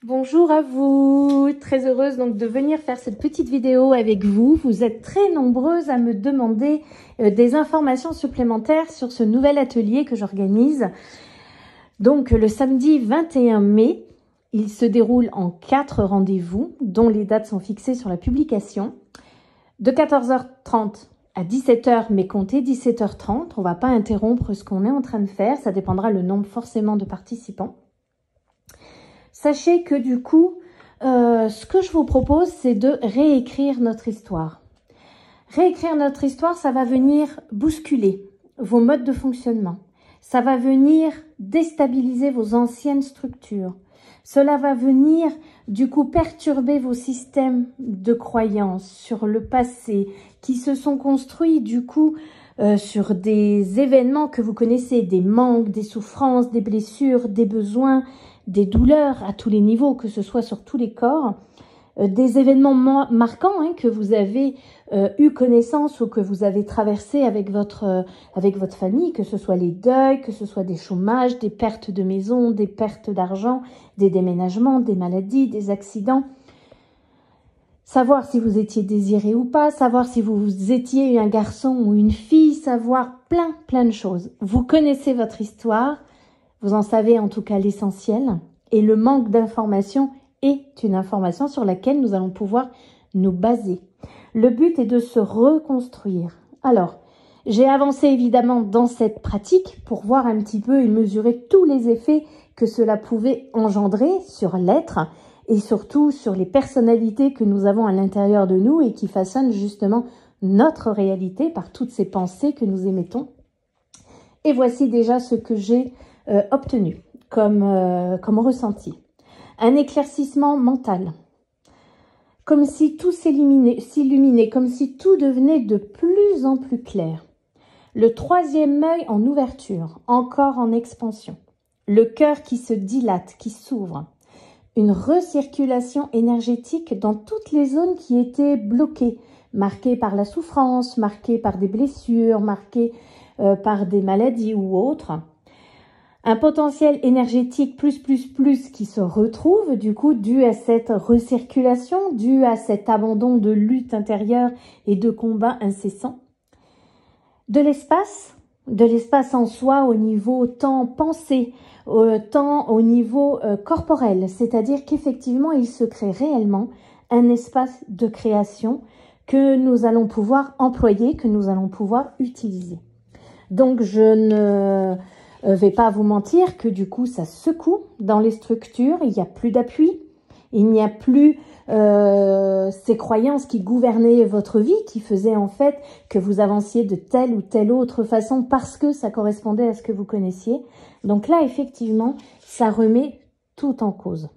Bonjour à vous, très heureuse donc de venir faire cette petite vidéo avec vous. Vous êtes très nombreuses à me demander des informations supplémentaires sur ce nouvel atelier que j'organise. Donc le samedi 21 mai, il se déroule en 4 rendez-vous dont les dates sont fixées sur la publication. De 14h30 à 17h, mais comptez 17h30, on ne va pas interrompre ce qu'on est en train de faire, ça dépendra le nombre forcément de participants. Sachez que du coup, ce que je vous propose, c'est de réécrire notre histoire. Réécrire notre histoire, ça va venir bousculer vos modes de fonctionnement. Ça va venir déstabiliser vos anciennes structures. Cela va venir du coup perturber vos systèmes de croyances sur le passé qui se sont construits du coup sur des événements que vous connaissez, des manques, des souffrances, des blessures, des besoins, des douleurs à tous les niveaux, que ce soit sur tous les corps, des événements marquants que vous avez eu connaissance ou que vous avez traversé avec votre famille, que ce soit les deuils, que ce soit des chômages, des pertes de maison, des pertes d'argent, des déménagements, des maladies, des accidents. Savoir si vous étiez désiré ou pas, savoir si vous étiez un garçon ou une fille, savoir plein de choses. Vous connaissez votre histoire, vous en savez en tout cas l'essentiel, et le manque d'information est une information sur laquelle nous allons pouvoir nous baser. Le but est de se reconstruire. Alors, j'ai avancé évidemment dans cette pratique pour voir un petit peu et mesurer tous les effets que cela pouvait engendrer sur l'être et surtout sur les personnalités que nous avons à l'intérieur de nous et qui façonnent justement notre réalité par toutes ces pensées que nous émettons. Et voici déjà ce que j'ai obtenu comme ressenti. Un éclaircissement mental. Comme si tout s'illuminait, comme si tout devenait de plus en plus clair. Le troisième œil en ouverture, encore en expansion. Le cœur qui se dilate, qui s'ouvre. Une recirculation énergétique dans toutes les zones qui étaient bloquées, marquées par la souffrance, marquées par des blessures, marquées par des maladies ou autres. Un potentiel énergétique plus qui se retrouve du coup dû à cette recirculation, dû à cet abandon de lutte intérieure et de combat incessant. De l'espace en soi au niveau tant pensée, tant au niveau corporel, c'est-à-dire qu'effectivement il se crée réellement un espace de création que nous allons pouvoir employer, que nous allons pouvoir utiliser. Donc je ne vais pas vous mentir que du coup ça secoue dans les structures, il n'y a plus d'appui, il n'y a plus ces croyances qui gouvernaient votre vie, qui faisaient en fait que vous avanciez de telle ou telle autre façon parce que ça correspondait à ce que vous connaissiez. Donc là effectivement ça remet tout en cause.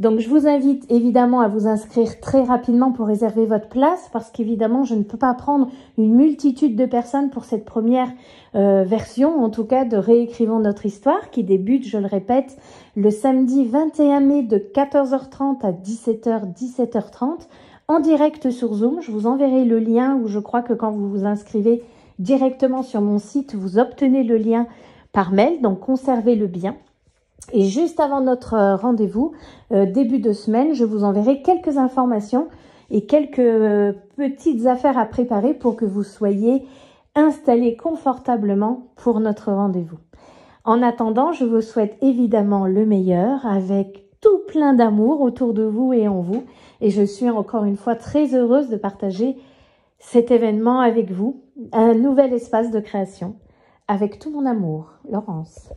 Donc je vous invite évidemment à vous inscrire très rapidement pour réserver votre place parce qu'évidemment je ne peux pas prendre une multitude de personnes pour cette première version, en tout cas de Réécrivons notre histoire qui débute, je le répète, le samedi 21 mai de 14h30 à 17h30 en direct sur Zoom. Je vous enverrai le lien où je crois que quand vous vous inscrivez directement sur mon site, vous obtenez le lien par mail, donc conservez-le bien. Et juste avant notre rendez-vous, début de semaine, je vous enverrai quelques informations et quelques petites affaires à préparer pour que vous soyez installés confortablement pour notre rendez-vous. En attendant, je vous souhaite évidemment le meilleur avec tout plein d'amour autour de vous et en vous. Et je suis encore une fois très heureuse de partager cet événement avec vous, un nouvel espace de création avec tout mon amour. Laurence.